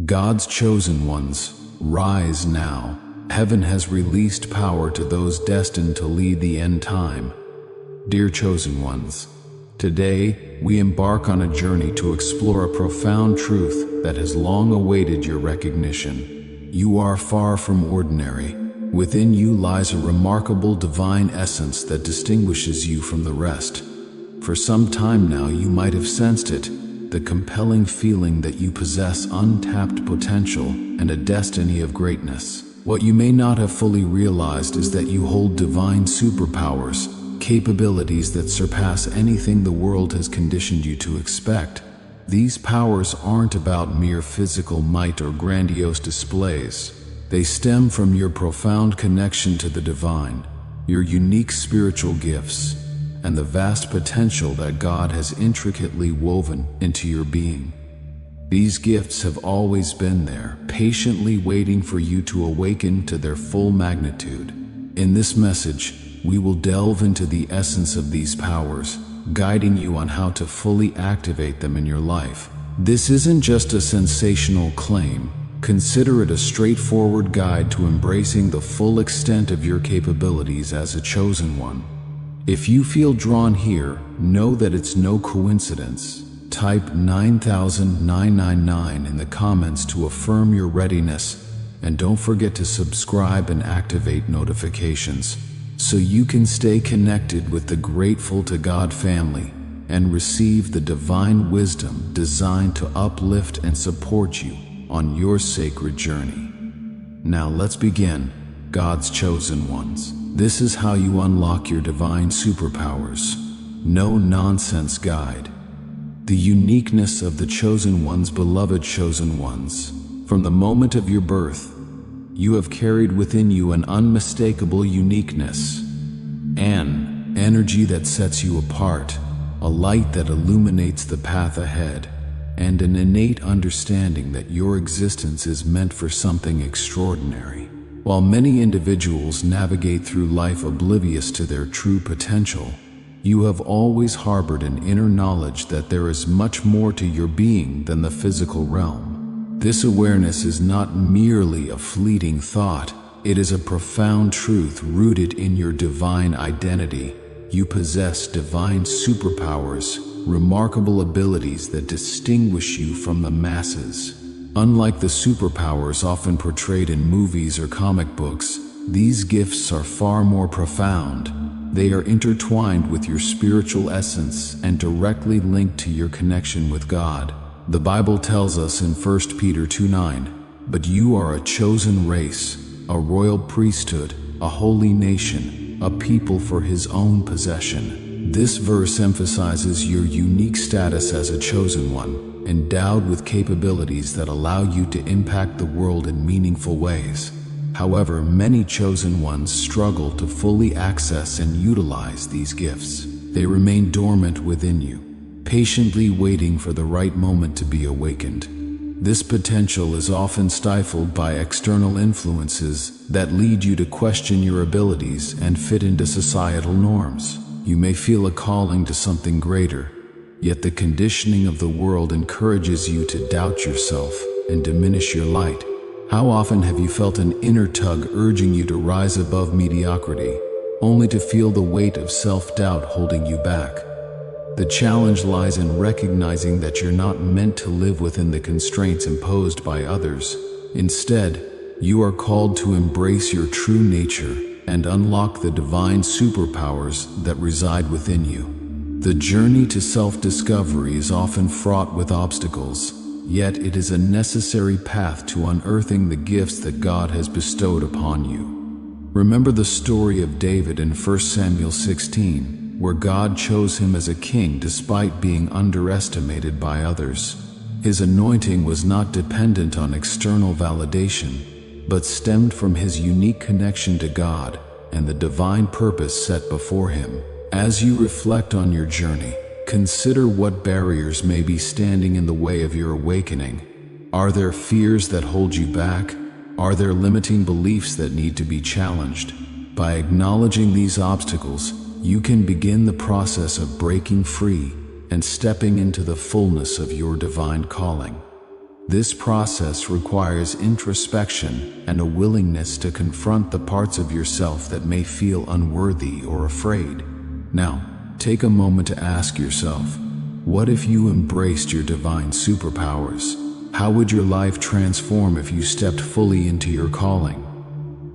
God's chosen ones, rise now. Heaven has released power to those destined to lead the end time. Dear chosen ones, today we embark on a journey to explore a profound truth that has long awaited your recognition. You are far from ordinary. Within you lies a remarkable divine essence that distinguishes you from the rest. For some time now you might have sensed it, the compelling feeling that you possess untapped potential and a destiny of greatness. What you may not have fully realized is that you hold divine superpowers, capabilities that surpass anything the world has conditioned you to expect. These powers aren't about mere physical might or grandiose displays. They stem from your profound connection to the divine, your unique spiritual gifts, and the vast potential that God has intricately woven into your being. These gifts have always been there, patiently waiting for you to awaken to their full magnitude. In this message, we will delve into the essence of these powers, guiding you on how to fully activate them in your life. This isn't just a sensational claim. Consider it a straightforward guide to embracing the full extent of your capabilities as a chosen one. If you feel drawn here, know that it's no coincidence. Type 9999 in the comments to affirm your readiness, and don't forget to subscribe and activate notifications so you can stay connected with the Grateful to God family and receive the divine wisdom designed to uplift and support you on your sacred journey. Now let's begin. God's chosen ones. This is how you unlock your divine superpowers. No-nonsense guide. The uniqueness of the chosen ones. Beloved chosen ones, from the moment of your birth, you have carried within you an unmistakable uniqueness, an energy that sets you apart, a light that illuminates the path ahead, and an innate understanding that your existence is meant for something extraordinary. While many individuals navigate through life oblivious to their true potential, you have always harbored an inner knowledge that there is much more to your being than the physical realm. This awareness is not merely a fleeting thought, it is a profound truth rooted in your divine identity. You possess divine superpowers, remarkable abilities that distinguish you from the masses. Unlike the superpowers often portrayed in movies or comic books, these gifts are far more profound. They are intertwined with your spiritual essence and directly linked to your connection with God. The Bible tells us in 1 Peter 2:9, "But you are a chosen race, a royal priesthood, a holy nation, a people for His own possession." This verse emphasizes your unique status as a chosen one, endowed with capabilities that allow you to impact the world in meaningful ways. However, many chosen ones struggle to fully access and utilize these gifts. They remain dormant within you, patiently waiting for the right moment to be awakened. This potential is often stifled by external influences that lead you to question your abilities and fit into societal norms. You may feel a calling to something greater, yet the conditioning of the world encourages you to doubt yourself and diminish your light. How often have you felt an inner tug urging you to rise above mediocrity, only to feel the weight of self-doubt holding you back? The challenge lies in recognizing that you're not meant to live within the constraints imposed by others. Instead, you are called to embrace your true nature and unlock the divine superpowers that reside within you. The journey to self-discovery is often fraught with obstacles, yet it is a necessary path to unearthing the gifts that God has bestowed upon you. Remember the story of David in 1 Samuel 16, where God chose him as a king despite being underestimated by others. His anointing was not dependent on external validation, but stemmed from his unique connection to God and the divine purpose set before him. As you reflect on your journey, consider what barriers may be standing in the way of your awakening. Are there fears that hold you back? Are there limiting beliefs that need to be challenged? By acknowledging these obstacles, you can begin the process of breaking free and stepping into the fullness of your divine calling. This process requires introspection and a willingness to confront the parts of yourself that may feel unworthy or afraid. Now, take a moment to ask yourself, what if you embraced your divine superpowers? How would your life transform if you stepped fully into your calling?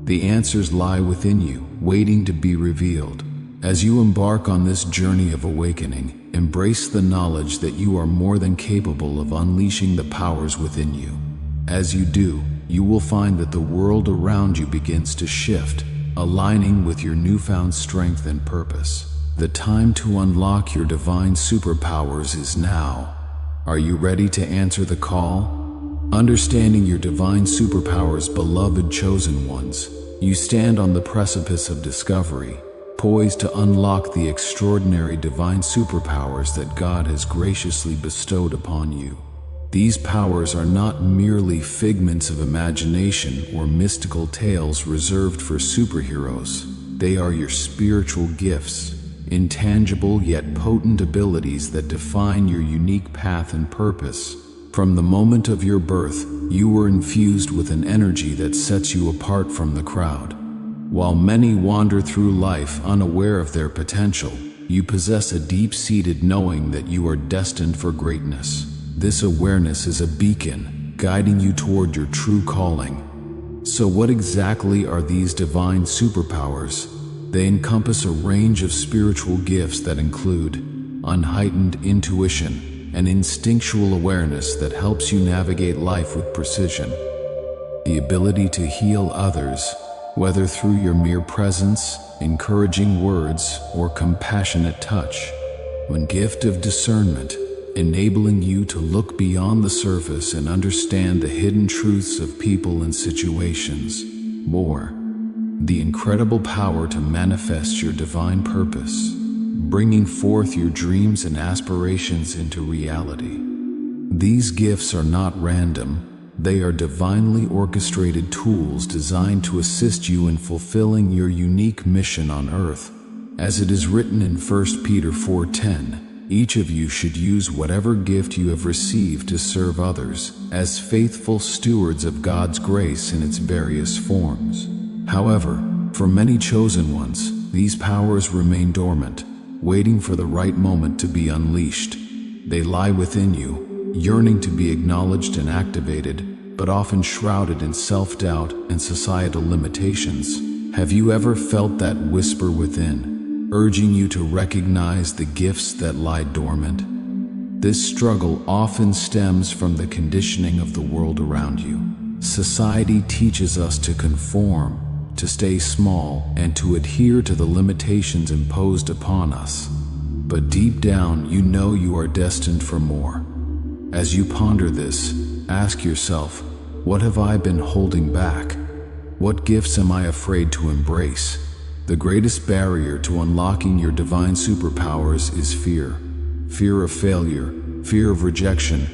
The answers lie within you, waiting to be revealed. As you embark on this journey of awakening, embrace the knowledge that you are more than capable of unleashing the powers within you. As you do, you will find that the world around you begins to shift, aligning with your newfound strength and purpose. The time to unlock your divine superpowers is now. Are you ready to answer the call? Understanding your divine superpowers, beloved chosen ones, you stand on the precipice of discovery, poised to unlock the extraordinary divine superpowers that God has graciously bestowed upon you. These powers are not merely figments of imagination or mystical tales reserved for superheroes. They are your spiritual gifts, intangible yet potent abilities that define your unique path and purpose. From the moment of your birth, you were infused with an energy that sets you apart from the crowd. While many wander through life unaware of their potential, you possess a deep-seated knowing that you are destined for greatness. This awareness is a beacon, guiding you toward your true calling. So what exactly are these divine superpowers? They encompass a range of spiritual gifts that include unheightened intuition, an instinctual awareness that helps you navigate life with precision, the ability to heal others, whether through your mere presence, encouraging words, or compassionate touch, a gift of discernment, enabling you to look beyond the surface and understand the hidden truths of people and situations. More, the incredible power to manifest your divine purpose, bringing forth your dreams and aspirations into reality. These gifts are not random. They are divinely orchestrated tools designed to assist you in fulfilling your unique mission on earth. As it is written in 1 Peter 4:10, each of you should use whatever gift you have received to serve others, as faithful stewards of God's grace in its various forms. However, for many chosen ones, these powers remain dormant, waiting for the right moment to be unleashed. They lie within you, yearning to be acknowledged and activated, but often shrouded in self-doubt and societal limitations. Have you ever felt that whisper within, urging you to recognize the gifts that lie dormant? This struggle often stems from the conditioning of the world around you. Society teaches us to conform, to stay small, and to adhere to the limitations imposed upon us. But deep down, you know you are destined for more. As you ponder this, ask yourself, what have I been holding back? What gifts am I afraid to embrace? The greatest barrier to unlocking your divine superpowers is fear. Fear of failure, fear of rejection,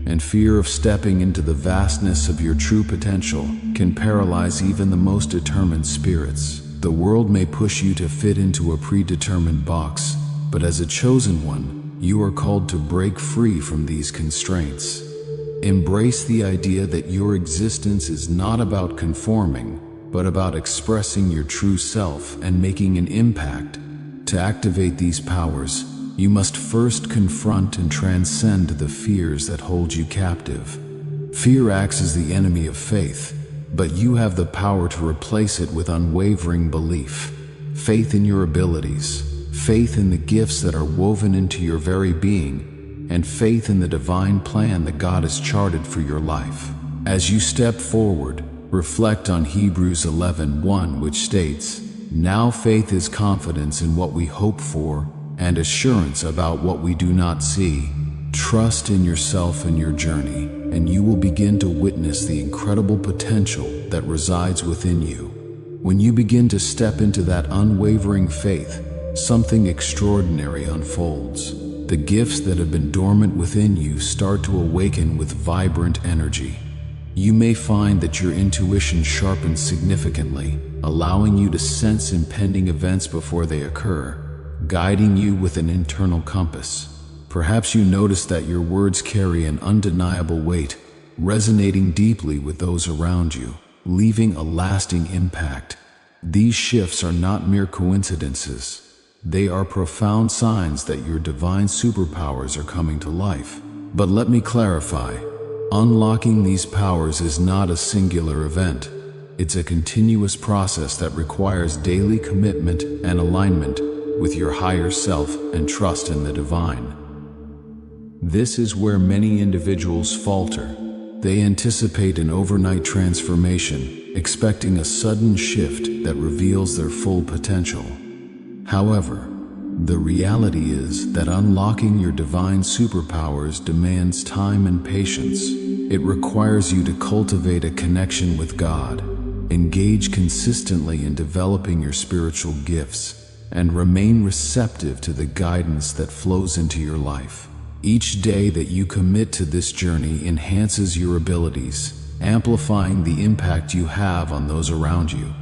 and fear of stepping into the vastness of your true potential can paralyze even the most determined spirits. The world may push you to fit into a predetermined box, but as a chosen one, you are called to break free from these constraints. Embrace the idea that your existence is not about conforming, but about expressing your true self and making an impact. To activate these powers, you must first confront and transcend the fears that hold you captive. Fear acts as the enemy of faith, but you have the power to replace it with unwavering belief, faith in your abilities, faith in the gifts that are woven into your very being, and faith in the divine plan that God has charted for your life. As you step forward, reflect on Hebrews 11:1, which states, "Now faith is confidence in what we hope for and assurance about what we do not see." Trust in yourself and your journey, and you will begin to witness the incredible potential that resides within you. When you begin to step into that unwavering faith, something extraordinary unfolds. The gifts that have been dormant within you start to awaken with vibrant energy. You may find that your intuition sharpens significantly, allowing you to sense impending events before they occur, guiding you with an internal compass. Perhaps you notice that your words carry an undeniable weight, resonating deeply with those around you, leaving a lasting impact. These shifts are not mere coincidences. They are profound signs that your divine superpowers are coming to life. But let me clarify, unlocking these powers is not a singular event. It's a continuous process that requires daily commitment and alignment with your higher self and trust in the divine. This is where many individuals falter. They anticipate an overnight transformation, expecting a sudden shift that reveals their full potential. However, the reality is that unlocking your divine superpowers demands time and patience. It requires you to cultivate a connection with God, engage consistently in developing your spiritual gifts, and remain receptive to the guidance that flows into your life. Each day that you commit to this journey enhances your abilities, amplifying the impact you have on those around you.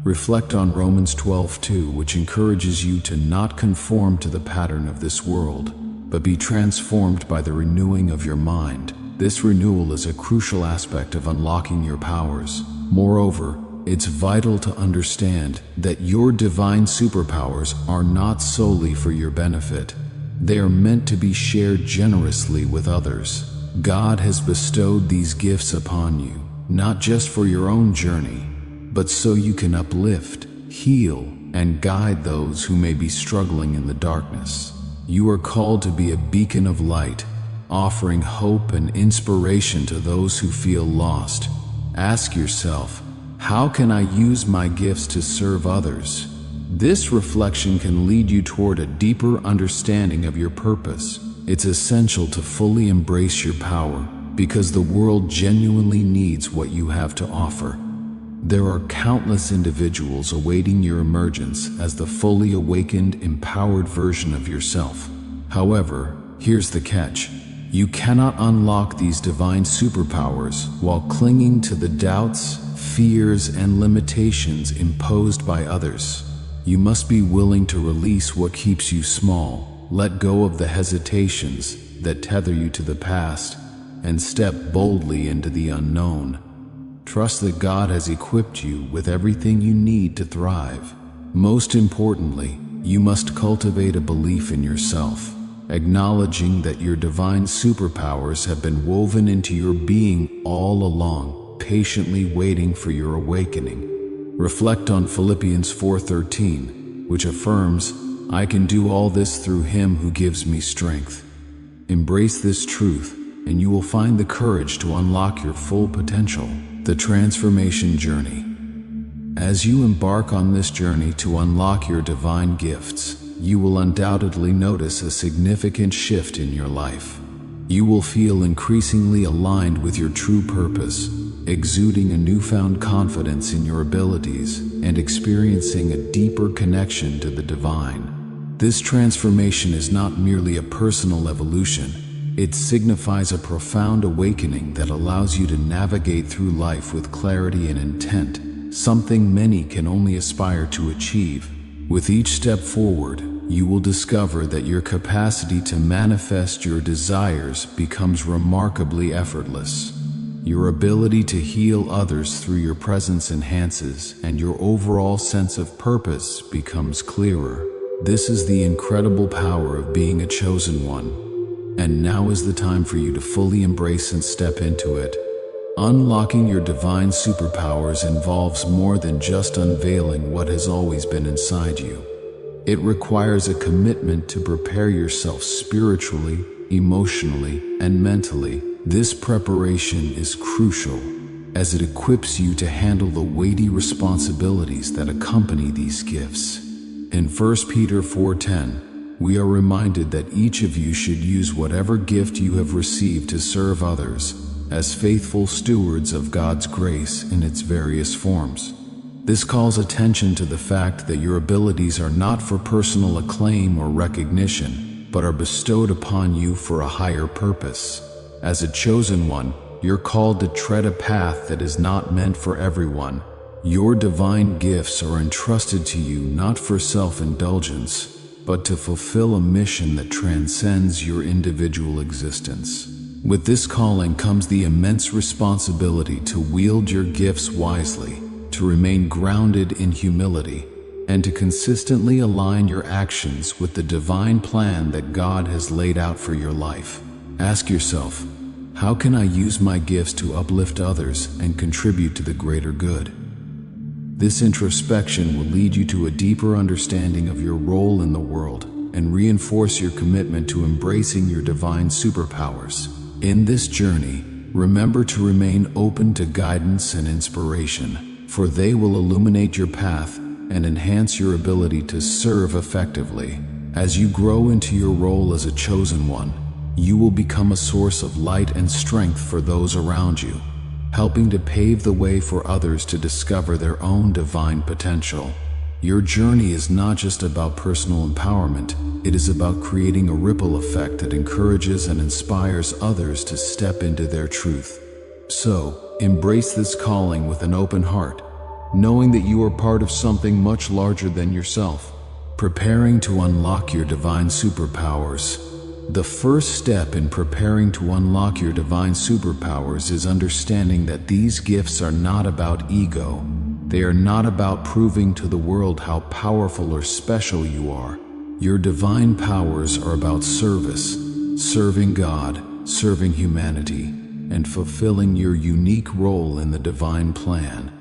Reflect on Romans 12:2, which encourages you to not conform to the pattern of this world, but be transformed by the renewing of your mind. This renewal is a crucial aspect of unlocking your powers. Moreover, it's vital to understand that your divine superpowers are not solely for your benefit. They are meant to be shared generously with others. God has bestowed these gifts upon you, not just for your own journey, but so you can uplift, heal, and guide those who may be struggling in the darkness. You are called to be a beacon of light, offering hope and inspiration to those who feel lost. Ask yourself, how can I use my gifts to serve others? This reflection can lead you toward a deeper understanding of your purpose. It's essential to fully embrace your power because the world genuinely needs what you have to offer. There are countless individuals awaiting your emergence as the fully awakened, empowered version of yourself. However, here's the catch. You cannot unlock these divine superpowers while clinging to the doubts, fears, and limitations imposed by others. You must be willing to release what keeps you small, let go of the hesitations that tether you to the past, and step boldly into the unknown. Trust that God has equipped you with everything you need to thrive. Most importantly, you must cultivate a belief in yourself, acknowledging that your divine superpowers have been woven into your being all along, patiently waiting for your awakening. Reflect on Philippians 4:13, which affirms, "I can do all this through Him who gives me strength." Embrace this truth, and you will find the courage to unlock your full potential. The transformation journey. As you embark on this journey to unlock your divine gifts, you will undoubtedly notice a significant shift in your life. You will feel increasingly aligned with your true purpose, exuding a newfound confidence in your abilities and experiencing a deeper connection to the divine. This transformation is not merely a personal evolution. It signifies a profound awakening that allows you to navigate through life with clarity and intent, something many can only aspire to achieve. With each step forward, you will discover that your capacity to manifest your desires becomes remarkably effortless. Your ability to heal others through your presence enhances, and your overall sense of purpose becomes clearer. This is the incredible power of being a chosen one. And now is the time for you to fully embrace and step into it. Unlocking your divine superpowers involves more than just unveiling what has always been inside you. It requires a commitment to prepare yourself spiritually, emotionally, and mentally. This preparation is crucial, as it equips you to handle the weighty responsibilities that accompany these gifts. In 1 Peter 4:10, we are reminded that each of you should use whatever gift you have received to serve others, as faithful stewards of God's grace in its various forms. This calls attention to the fact that your abilities are not for personal acclaim or recognition, but are bestowed upon you for a higher purpose. As a chosen one, you're called to tread a path that is not meant for everyone. Your divine gifts are entrusted to you not for self-indulgence, but to fulfill a mission that transcends your individual existence. With this calling comes the immense responsibility to wield your gifts wisely, to remain grounded in humility, and to consistently align your actions with the divine plan that God has laid out for your life. Ask yourself, how can I use my gifts to uplift others and contribute to the greater good? This introspection will lead you to a deeper understanding of your role in the world and reinforce your commitment to embracing your divine superpowers. In this journey, remember to remain open to guidance and inspiration, for they will illuminate your path and enhance your ability to serve effectively. As you grow into your role as a chosen one, you will become a source of light and strength for those around you, helping to pave the way for others to discover their own divine potential. Your journey is not just about personal empowerment, it is about creating a ripple effect that encourages and inspires others to step into their truth. So, embrace this calling with an open heart, knowing that you are part of something much larger than yourself, preparing to unlock your divine superpowers. The first step in preparing to unlock your divine superpowers is understanding that these gifts are not about ego. They are not about proving to the world how powerful or special you are. Your divine powers are about service, serving God, serving humanity, and fulfilling your unique role in the divine plan.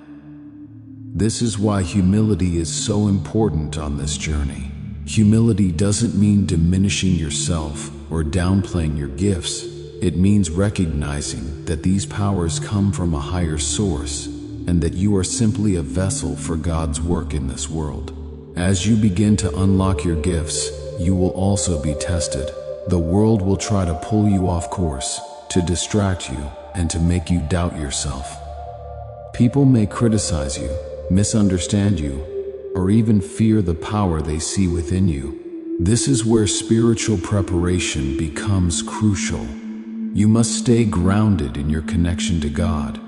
This is why humility is so important on this journey. Humility doesn't mean diminishing yourself or downplaying your gifts. It means recognizing that these powers come from a higher source and that you are simply a vessel for God's work in this world. As you begin to unlock your gifts, you will also be tested. The world will try to pull you off course, to distract you, and to make you doubt yourself. People may criticize you, misunderstand you, or even fear the power they see within you. This is where spiritual preparation becomes crucial. You must stay grounded in your connection to God,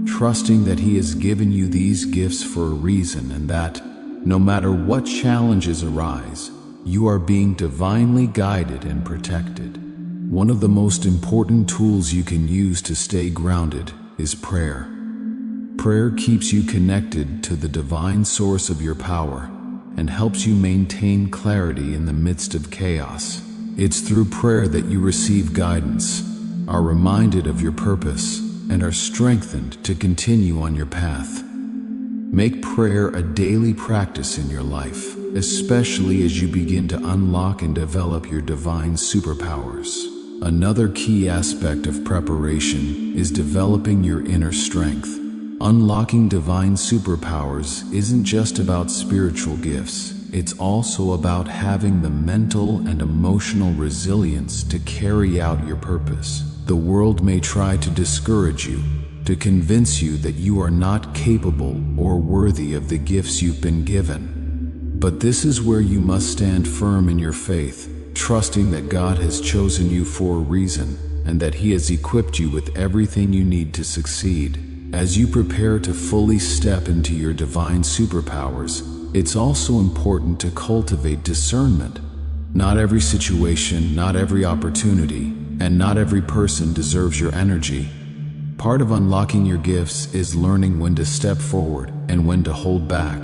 trusting that He has given you these gifts for a reason and that, no matter what challenges arise, you are being divinely guided and protected. One of the most important tools you can use to stay grounded is prayer. Prayer keeps you connected to the divine source of your power and helps you maintain clarity in the midst of chaos. It's through prayer that you receive guidance, are reminded of your purpose, and are strengthened to continue on your path. Make prayer a daily practice in your life, especially as you begin to unlock and develop your divine superpowers. Another key aspect of preparation is developing your inner strength. Unlocking divine superpowers isn't just about spiritual gifts, it's also about having the mental and emotional resilience to carry out your purpose. The world may try to discourage you, to convince you that you are not capable or worthy of the gifts you've been given. But this is where you must stand firm in your faith, trusting that God has chosen you for a reason and that He has equipped you with everything you need to succeed. As you prepare to fully step into your divine superpowers, it's also important to cultivate discernment. Not every situation, not every opportunity, and not every person deserves your energy. Part of unlocking your gifts is learning when to step forward and when to hold back,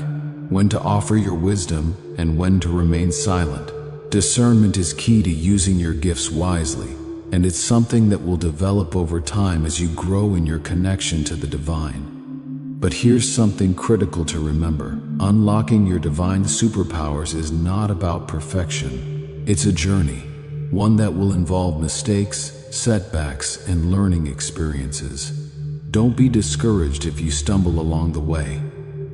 when to offer your wisdom and when to remain silent. Discernment is key to using your gifts wisely, and it's something that will develop over time as you grow in your connection to the divine. But here's something critical to remember. Unlocking your divine superpowers is not about perfection. It's a journey, one that will involve mistakes, setbacks, and learning experiences. Don't be discouraged if you stumble along the way.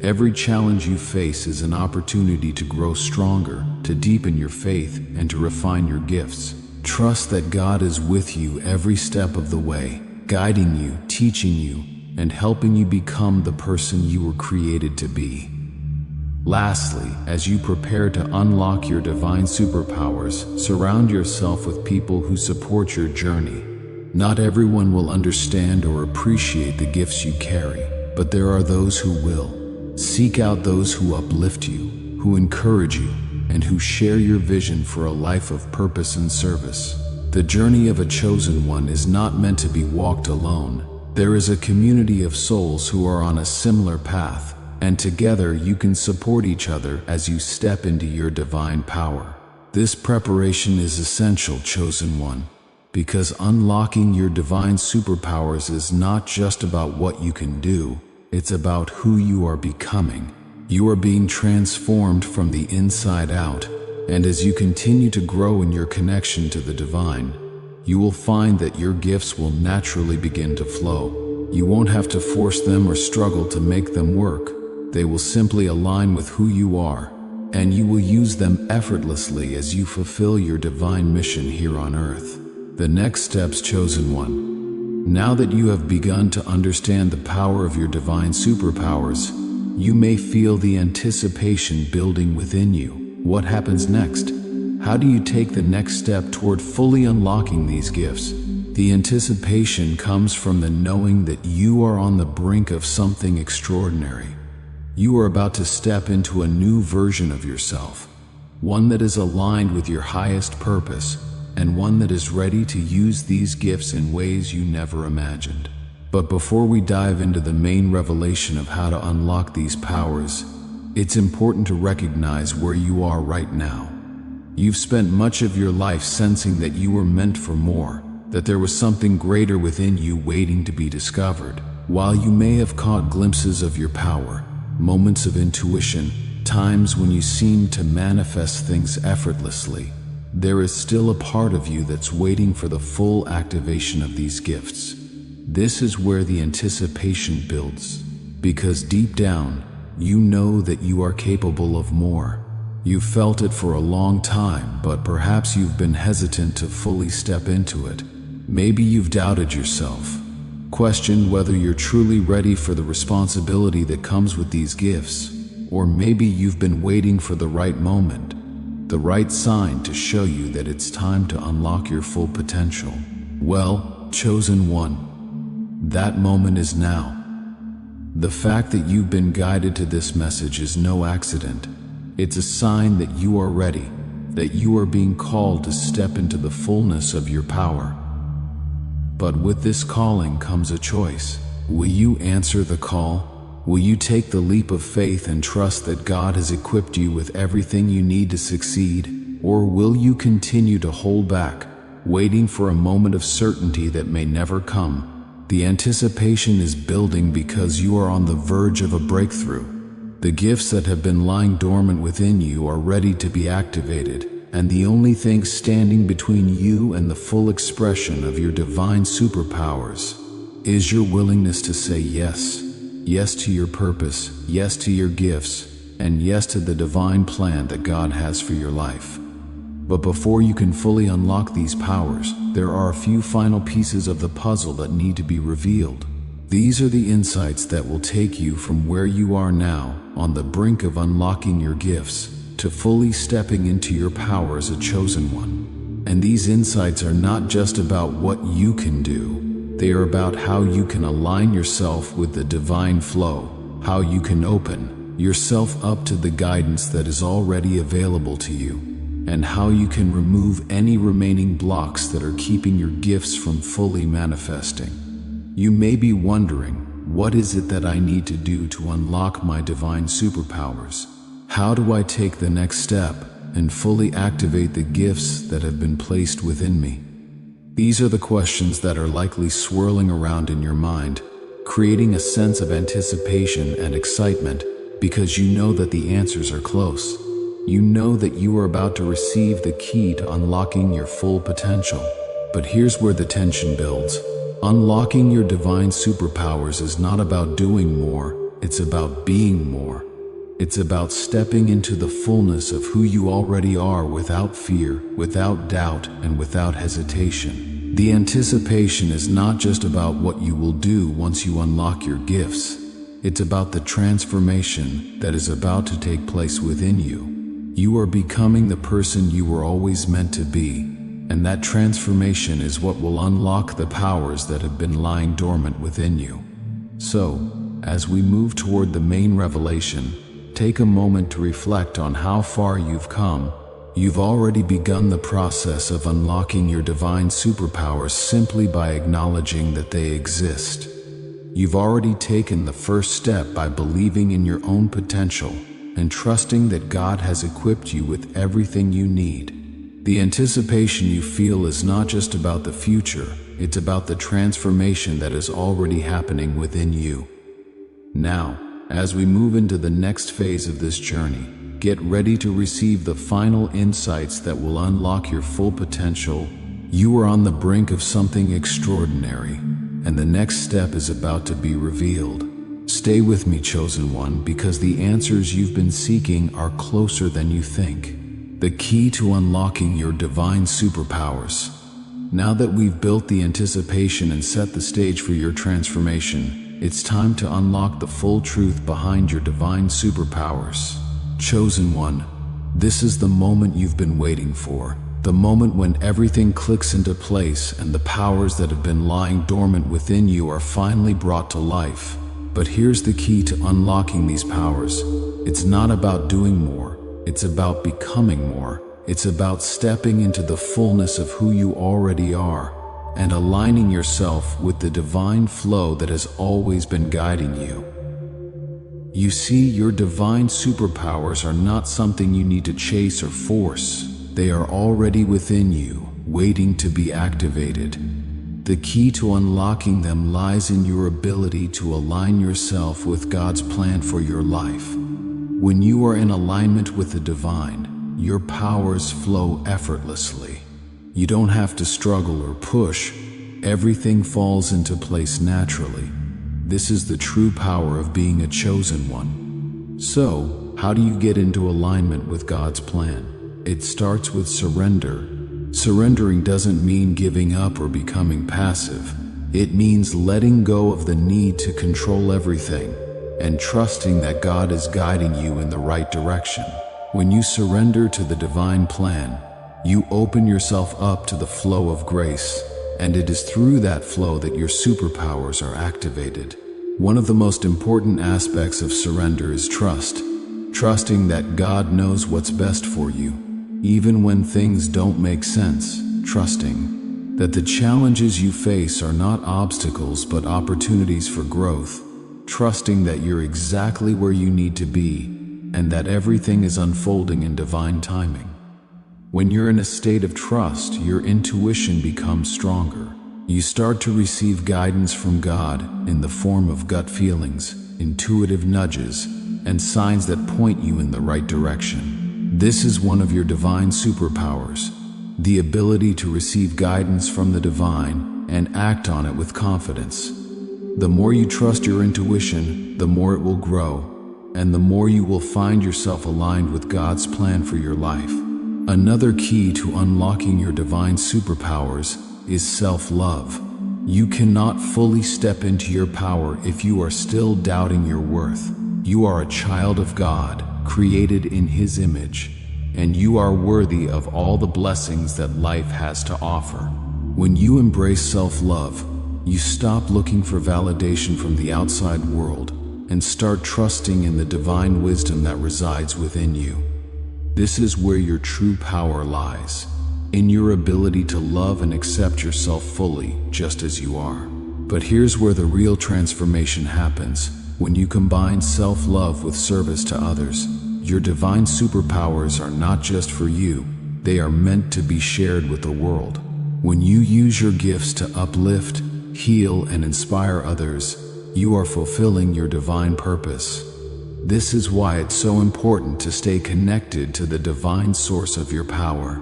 Every challenge you face is an opportunity to grow stronger, to deepen your faith, and to refine your gifts. Trust that God is with you every step of the way, guiding you, teaching you, and helping you become the person you were created to be. Lastly, as you prepare to unlock your divine superpowers, surround yourself with people who support your journey. Not everyone will understand or appreciate the gifts you carry, but there are those who will. Seek out those who uplift you, who encourage you, and who share your vision for a life of purpose and service. The journey of a chosen one is not meant to be walked alone. There is a community of souls who are on a similar path, and together you can support each other as you step into your divine power. This preparation is essential, chosen one, because unlocking your divine superpowers is not just about what you can do, it's about who you are becoming. You are being transformed from the inside out, and as you continue to grow in your connection to the divine, you will find that your gifts will naturally begin to flow. You won't have to force them or struggle to make them work. They will simply align with who you are, and you will use them effortlessly as you fulfill your divine mission here on earth. The next steps, chosen one. Now that you have begun to understand the power of your divine superpowers, you may feel the anticipation building within you. What happens next? How do you take the next step toward fully unlocking these gifts? The anticipation comes from the knowing that you are on the brink of something extraordinary. You are about to step into a new version of yourself, one that is aligned with your highest purpose, and one that is ready to use these gifts in ways you never imagined. But before we dive into the main revelation of how to unlock these powers, it's important to recognize where you are right now. You've spent much of your life sensing that you were meant for more, that there was something greater within you waiting to be discovered. While you may have caught glimpses of your power, moments of intuition, times when you seem to manifest things effortlessly, there is still a part of you that's waiting for the full activation of these gifts. This is where the anticipation builds, because deep down, you know that you are capable of more. You've felt it for a long time, but perhaps you've been hesitant to fully step into it. Maybe you've doubted yourself, questioned whether you're truly ready for the responsibility that comes with these gifts, or maybe you've been waiting for the right moment, the right sign to show you that it's time to unlock your full potential. Well, chosen one, that moment is now. The fact that you've been guided to this message is no accident. It's a sign that you are ready, that you are being called to step into the fullness of your power. But with this calling comes a choice. Will you answer the call? Will you take the leap of faith and trust that God has equipped you with everything you need to succeed? Or will you continue to hold back, waiting for a moment of certainty that may never come? The anticipation is building because you are on the verge of a breakthrough. The gifts that have been lying dormant within you are ready to be activated, and the only thing standing between you and the full expression of your divine superpowers is your willingness to say yes. Yes to your purpose, yes to your gifts, and yes to the divine plan that God has for your life. But before you can fully unlock these powers, there are a few final pieces of the puzzle that need to be revealed. These are the insights that will take you from where you are now, on the brink of unlocking your gifts, to fully stepping into your power as a chosen one. And these insights are not just about what you can do, they are about how you can align yourself with the divine flow, how you can open yourself up to the guidance that is already available to you, and how you can remove any remaining blocks that are keeping your gifts from fully manifesting. You may be wondering, what is it that I need to do to unlock my divine superpowers? How do I take the next step and fully activate the gifts that have been placed within me? These are the questions that are likely swirling around in your mind, creating a sense of anticipation and excitement because you know that the answers are close. You know that you are about to receive the key to unlocking your full potential. But here's where the tension builds. Unlocking your divine superpowers is not about doing more, it's about being more. It's about stepping into the fullness of who you already are without fear, without doubt, and without hesitation. The anticipation is not just about what you will do once you unlock your gifts. It's about the transformation that is about to take place within you. You are becoming the person you were always meant to be, and that transformation is what will unlock the powers that have been lying dormant within you. So, as we move toward the main revelation, take a moment to reflect on how far you've come, You've already begun the process of unlocking your divine superpowers simply by acknowledging that they exist. You've already taken the first step by believing in your own potential and trusting that God has equipped you with everything you need. The anticipation you feel is not just about the future, it's about the transformation that is already happening within you. Now, as we move into the next phase of this journey, get ready to receive the final insights that will unlock your full potential. You are on the brink of something extraordinary, and the next step is about to be revealed. Stay with me, chosen one, because the answers you've been seeking are closer than you think. The key to unlocking your divine superpowers. Now that we've built the anticipation and set the stage for your transformation, it's time to unlock the full truth behind your divine superpowers. Chosen one, this is the moment you've been waiting for. The moment when everything clicks into place and the powers that have been lying dormant within you are finally brought to life. But here's the key to unlocking these powers. It's not about doing more, it's about becoming more. It's about stepping into the fullness of who you already are and aligning yourself with the divine flow that has always been guiding you. You see, your divine superpowers are not something you need to chase or force. They are already within you, waiting to be activated. The key to unlocking them lies in your ability to align yourself with God's plan for your life. When you are in alignment with the divine, your powers flow effortlessly. You don't have to struggle or push. Everything falls into place naturally. This is the true power of being a chosen one. So, how do you get into alignment with God's plan? It starts with surrender. Surrendering doesn't mean giving up or becoming passive. It means letting go of the need to control everything and trusting that God is guiding you in the right direction. When you surrender to the divine plan, you open yourself up to the flow of grace, and it is through that flow that your superpowers are activated. One of the most important aspects of surrender is trust. Trusting that God knows what's best for you, even when things don't make sense. Trusting that the challenges you face are not obstacles but opportunities for growth. Trusting that you're exactly where you need to be and that everything is unfolding in divine timing. When you're in a state of trust, your intuition becomes stronger. You start to receive guidance from God in the form of gut feelings, intuitive nudges, and signs that point you in the right direction. This is one of your divine superpowers, the ability to receive guidance from the divine and act on it with confidence. The more you trust your intuition, the more it will grow, and the more you will find yourself aligned with God's plan for your life. Another key to unlocking your divine superpowers is self-love. You cannot fully step into your power if you are still doubting your worth. You are a child of God, created in His image, and you are worthy of all the blessings that life has to offer. When you embrace self-love, you stop looking for validation from the outside world and start trusting in the divine wisdom that resides within you. This is where your true power lies, in your ability to love and accept yourself fully, just as you are. But here's where the real transformation happens. When you combine self-love with service to others, your divine superpowers are not just for you, they are meant to be shared with the world. When you use your gifts to uplift, heal, and inspire others, you are fulfilling your divine purpose. This is why it's so important to stay connected to the divine source of your power.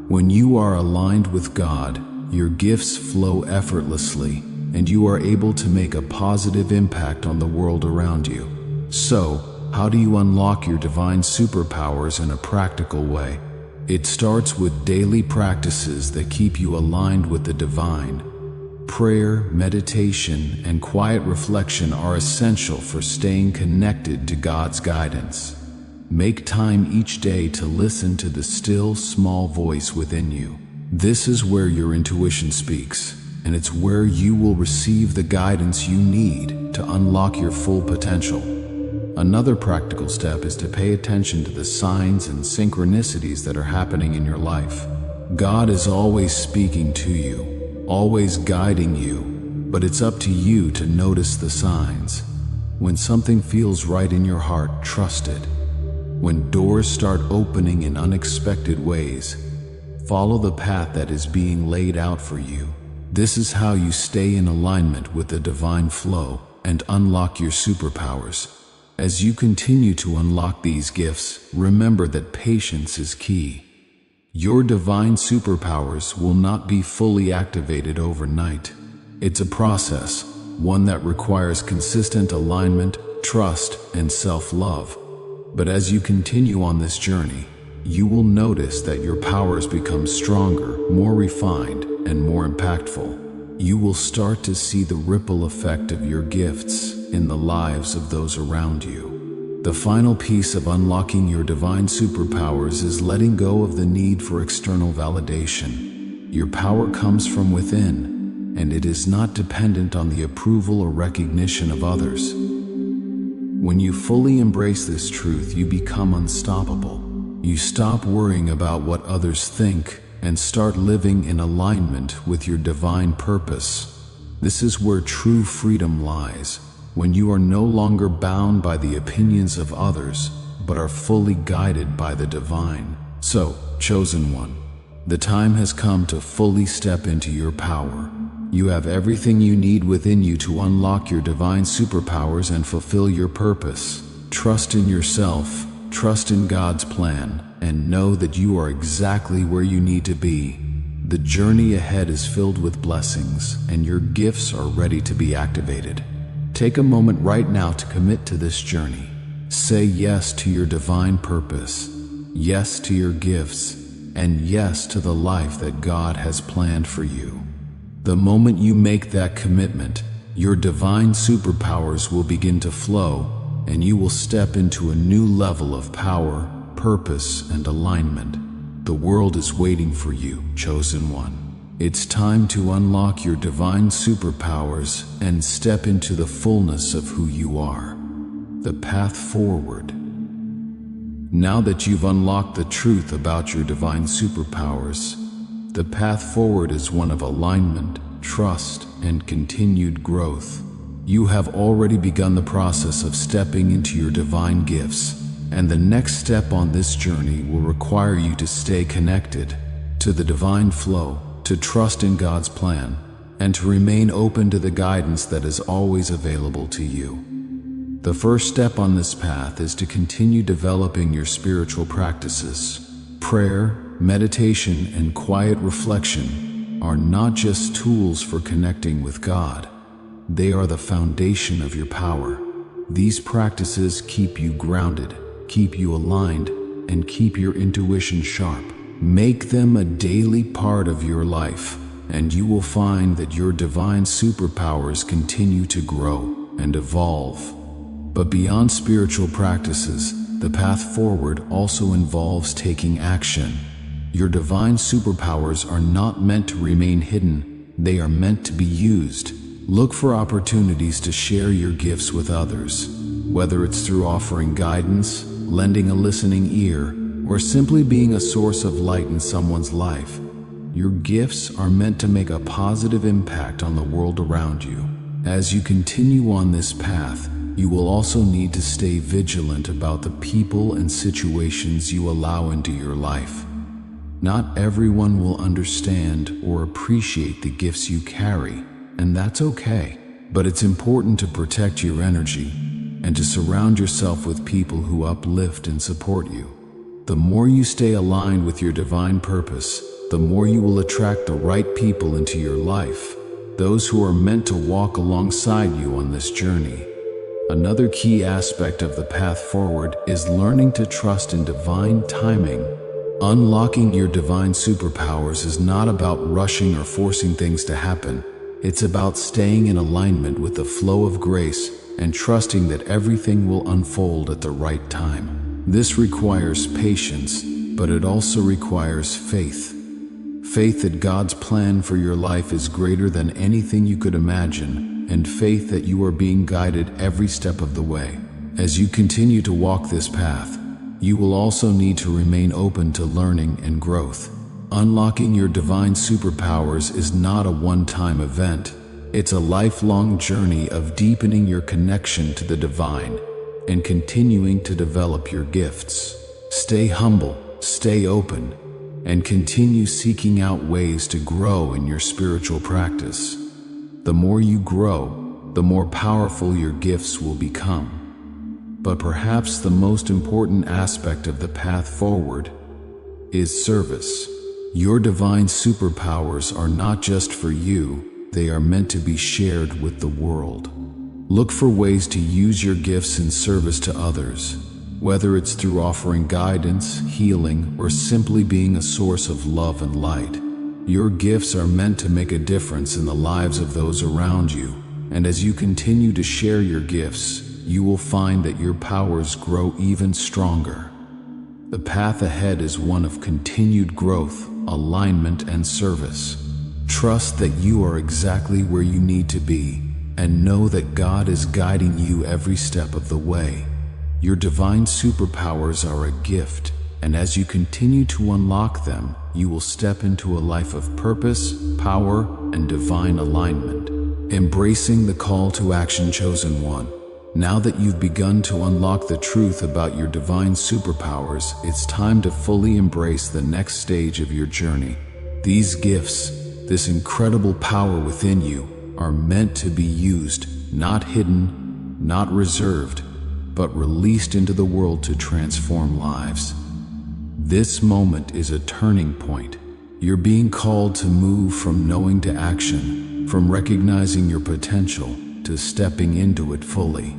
When you are aligned with God, your gifts flow effortlessly, and you are able to make a positive impact on the world around you. So, how do you unlock your divine superpowers in a practical way? It starts with daily practices that keep you aligned with the divine. Prayer, meditation, and quiet reflection are essential for staying connected to God's guidance. Make time each day to listen to the still, small voice within you. This is where your intuition speaks, and it's where you will receive the guidance you need to unlock your full potential. Another practical step is to pay attention to the signs and synchronicities that are happening in your life. God is always speaking to you, always guiding you, but it's up to you to notice the signs. When something feels right in your heart, trust it. When doors start opening in unexpected ways, follow the path that is being laid out for you. This is how you stay in alignment with the divine flow and unlock your superpowers. As you continue to unlock these gifts, remember that patience is key. Your divine superpowers will not be fully activated overnight. It's a process, one that requires consistent alignment, trust, and self-love. But as you continue on this journey, you will notice that your powers become stronger, more refined, and more impactful. You will start to see the ripple effect of your gifts in the lives of those around you. The final piece of unlocking your divine superpowers is letting go of the need for external validation. Your power comes from within, and it is not dependent on the approval or recognition of others. When you fully embrace this truth, you become unstoppable. You stop worrying about what others think and start living in alignment with your divine purpose. This is where true freedom lies, when you are no longer bound by the opinions of others, but are fully guided by the divine. So, chosen one, the time has come to fully step into your power. You have everything you need within you to unlock your divine superpowers and fulfill your purpose. Trust in yourself, trust in God's plan, and know that you are exactly where you need to be. The journey ahead is filled with blessings, and your gifts are ready to be activated. Take a moment right now to commit to this journey. Say yes to your divine purpose, yes to your gifts, and yes to the life that God has planned for you. The moment you make that commitment, your divine superpowers will begin to flow, and you will step into a new level of power, purpose, and alignment. The world is waiting for you, chosen one. It's time to unlock your divine superpowers and step into the fullness of who you are. The path forward. Now that you've unlocked the truth about your divine superpowers, the path forward is one of alignment, trust, and continued growth. You have already begun the process of stepping into your divine gifts, and the next step on this journey will require you to stay connected to the divine flow, to trust in God's plan, and to remain open to the guidance that is always available to you. The first step on this path is to continue developing your spiritual practices. Prayer, meditation, and quiet reflection are not just tools for connecting with God. They are the foundation of your power. These practices keep you grounded, keep you aligned, and keep your intuition sharp. Make them a daily part of your life, and you will find that your divine superpowers continue to grow and evolve. But beyond spiritual practices, the path forward also involves taking action. Your divine superpowers are not meant to remain hidden, they are meant to be used. Look for opportunities to share your gifts with others, whether it's through offering guidance, lending a listening ear, or simply being a source of light in someone's life. Your gifts are meant to make a positive impact on the world around you. As you continue on this path, you will also need to stay vigilant about the people and situations you allow into your life. Not everyone will understand or appreciate the gifts you carry, and that's okay. But it's important to protect your energy and to surround yourself with people who uplift and support you. The more you stay aligned with your divine purpose, the more you will attract the right people into your life, those who are meant to walk alongside you on this journey. Another key aspect of the path forward is learning to trust in divine timing. Unlocking your divine superpowers is not about rushing or forcing things to happen. It's about staying in alignment with the flow of grace and trusting that everything will unfold at the right time. This requires patience, but it also requires faith. Faith that God's plan for your life is greater than anything you could imagine, and faith that you are being guided every step of the way. As you continue to walk this path, you will also need to remain open to learning and growth. Unlocking your divine superpowers is not a one-time event. It's a lifelong journey of deepening your connection to the divine and continuing to develop your gifts. Stay humble, stay open, and continue seeking out ways to grow in your spiritual practice. The more you grow, the more powerful your gifts will become. But perhaps the most important aspect of the path forward is service. Your divine superpowers are not just for you, they are meant to be shared with the world. Look for ways to use your gifts in service to others, whether it's through offering guidance, healing, or simply being a source of love and light. Your gifts are meant to make a difference in the lives of those around you, and as you continue to share your gifts, you will find that your powers grow even stronger. The path ahead is one of continued growth, alignment, and service. Trust that you are exactly where you need to be, and know that God is guiding you every step of the way. Your divine superpowers are a gift, and as you continue to unlock them, you will step into a life of purpose, power, and divine alignment. Embracing the call to action, chosen one. Now that you've begun to unlock the truth about your divine superpowers, it's time to fully embrace the next stage of your journey. These gifts, this incredible power within you, are meant to be used, not hidden, not reserved, but released into the world to transform lives. This moment is a turning point. You're being called to move from knowing to action, from recognizing your potential to stepping into it fully.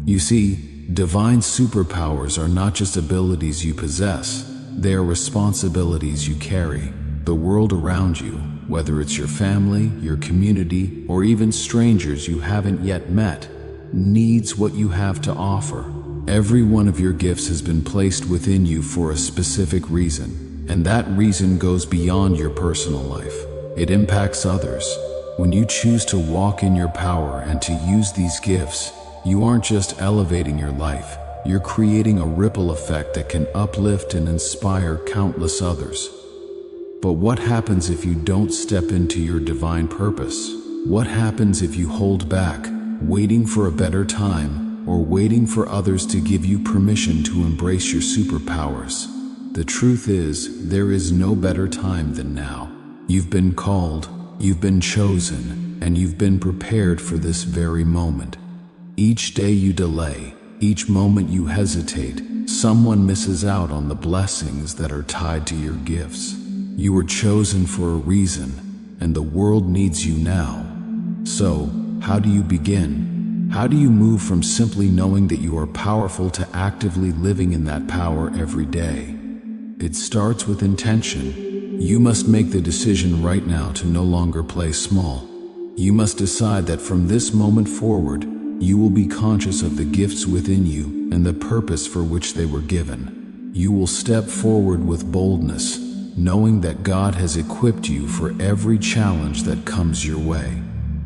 You see, divine superpowers are not just abilities you possess, they are responsibilities you carry. The world around you, whether it's your family, your community, or even strangers you haven't yet met, needs what you have to offer. Every one of your gifts has been placed within you for a specific reason, and that reason goes beyond your personal life. It impacts others. When you choose to walk in your power and to use these gifts, you aren't just elevating your life, you're creating a ripple effect that can uplift and inspire countless others. But what happens if you don't step into your divine purpose? What happens if you hold back, waiting for a better time, or waiting for others to give you permission to embrace your superpowers? The truth is, there is no better time than now. You've been called, you've been chosen, and you've been prepared for this very moment. Each day you delay, each moment you hesitate, someone misses out on the blessings that are tied to your gifts. You were chosen for a reason, and the world needs you now. So, how do you begin? How do you move from simply knowing that you are powerful to actively living in that power every day? It starts with intention. You must make the decision right now to no longer play small. You must decide that from this moment forward, you will be conscious of the gifts within you and the purpose for which they were given. You will step forward with boldness, knowing that God has equipped you for every challenge that comes your way.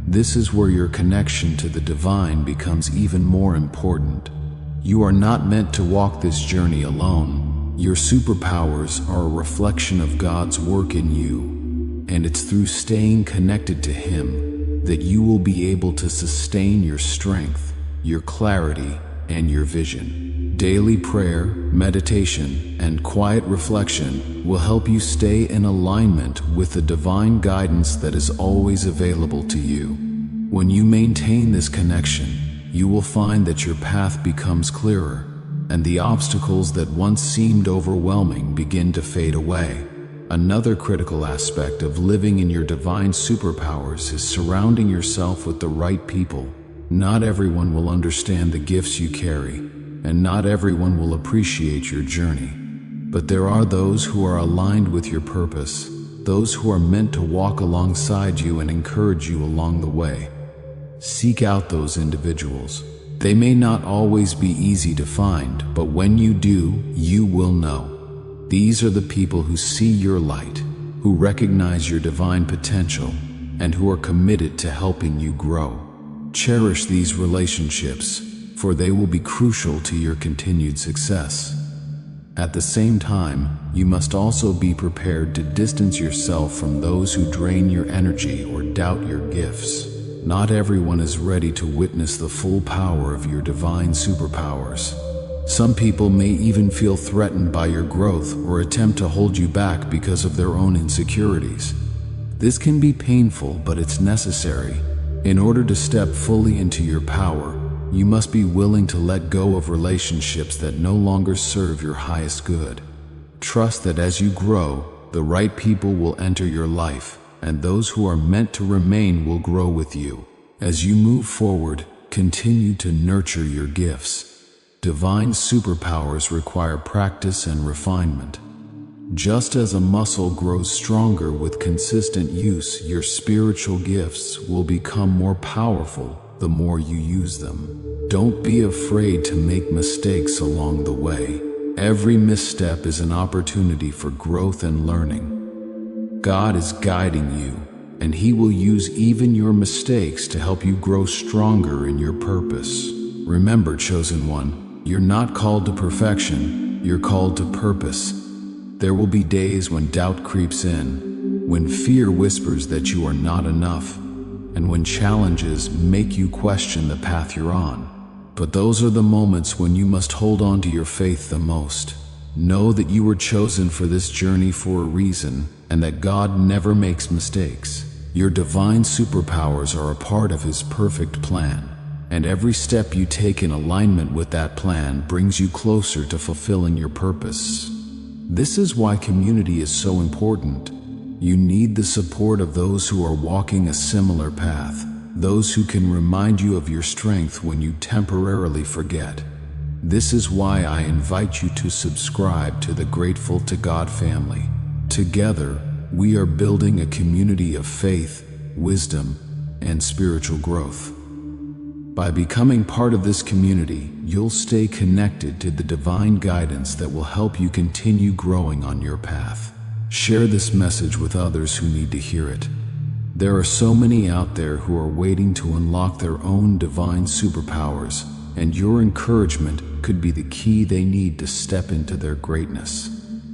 This is where your connection to the divine becomes even more important. You are not meant to walk this journey alone. Your superpowers are a reflection of God's work in you, and it's through staying connected to Him that you will be able to sustain your strength, your clarity, and your vision. Daily prayer, meditation, and quiet reflection will help you stay in alignment with the divine guidance that is always available to you. When you maintain this connection, you will find that your path becomes clearer, and the obstacles that once seemed overwhelming begin to fade away. Another critical aspect of living in your divine superpowers is surrounding yourself with the right people. Not everyone will understand the gifts you carry, and not everyone will appreciate your journey. But there are those who are aligned with your purpose, those who are meant to walk alongside you and encourage you along the way. Seek out those individuals. They may not always be easy to find, but when you do, you will know. These are the people who see your light, who recognize your divine potential, and who are committed to helping you grow. Cherish these relationships, for they will be crucial to your continued success. At the same time, you must also be prepared to distance yourself from those who drain your energy or doubt your gifts. Not everyone is ready to witness the full power of your divine superpowers. Some people may even feel threatened by your growth or attempt to hold you back because of their own insecurities. This can be painful, but it's necessary. In order to step fully into your power, you must be willing to let go of relationships that no longer serve your highest good. Trust that as you grow, the right people will enter your life, and those who are meant to remain will grow with you. As you move forward, continue to nurture your gifts. Divine superpowers require practice and refinement. Just as a muscle grows stronger with consistent use, your spiritual gifts will become more powerful the more you use them. Don't be afraid to make mistakes along the way. Every misstep is an opportunity for growth and learning. God is guiding you, and He will use even your mistakes to help you grow stronger in your purpose. Remember, chosen one, you're not called to perfection, you're called to purpose. There will be days when doubt creeps in, when fear whispers that you are not enough, and when challenges make you question the path you're on. But those are the moments when you must hold on to your faith the most. Know that you were chosen for this journey for a reason, and that God never makes mistakes. Your divine superpowers are a part of His perfect plan, and every step you take in alignment with that plan brings you closer to fulfilling your purpose. This is why community is so important. You need the support of those who are walking a similar path, those who can remind you of your strength when you temporarily forget. This is why I invite you to subscribe to the Grateful to God family. Together, we are building a community of faith, wisdom, and spiritual growth. By becoming part of this community, you'll stay connected to the divine guidance that will help you continue growing on your path. Share this message with others who need to hear it. There are so many out there who are waiting to unlock their own divine superpowers, and your encouragement could be the key they need to step into their greatness.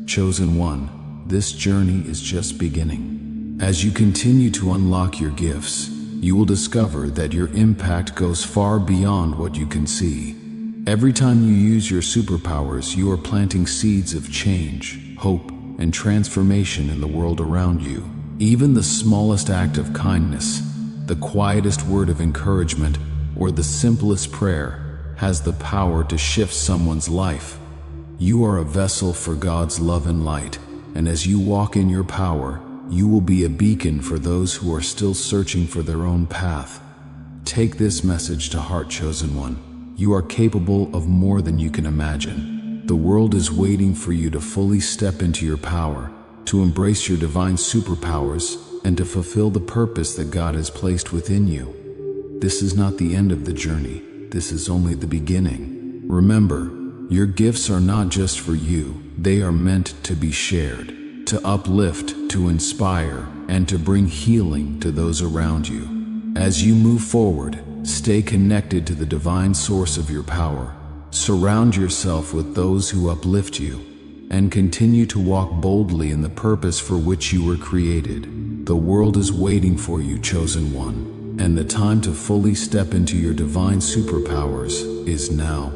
Chosen one, this journey is just beginning. As you continue to unlock your gifts, you will discover that your impact goes far beyond what you can see. Every time you use your superpowers, you are planting seeds of change, hope, and transformation in the world around you. Even the smallest act of kindness, the quietest word of encouragement, or the simplest prayer has the power to shift someone's life. You are a vessel for God's love and light, and as you walk in your power, you will be a beacon for those who are still searching for their own path. Take this message to heart, chosen one. You are capable of more than you can imagine. The world is waiting for you to fully step into your power, to embrace your divine superpowers, and to fulfill the purpose that God has placed within you. This is not the end of the journey. This is only the beginning. Remember, your gifts are not just for you. They are meant to be shared, to uplift, to inspire, and to bring healing to those around you. As you move forward, stay connected to the divine source of your power. Surround yourself with those who uplift you, and continue to walk boldly in the purpose for which you were created. The world is waiting for you, chosen one, and the time to fully step into your divine superpowers is now.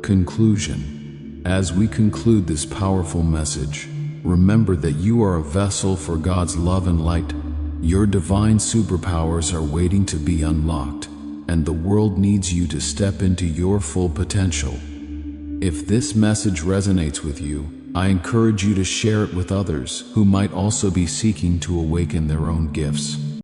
Conclusion. As we conclude this powerful message, remember that you are a vessel for God's love and light. Your divine superpowers are waiting to be unlocked, and the world needs you to step into your full potential. If this message resonates with you, I encourage you to share it with others who might also be seeking to awaken their own gifts.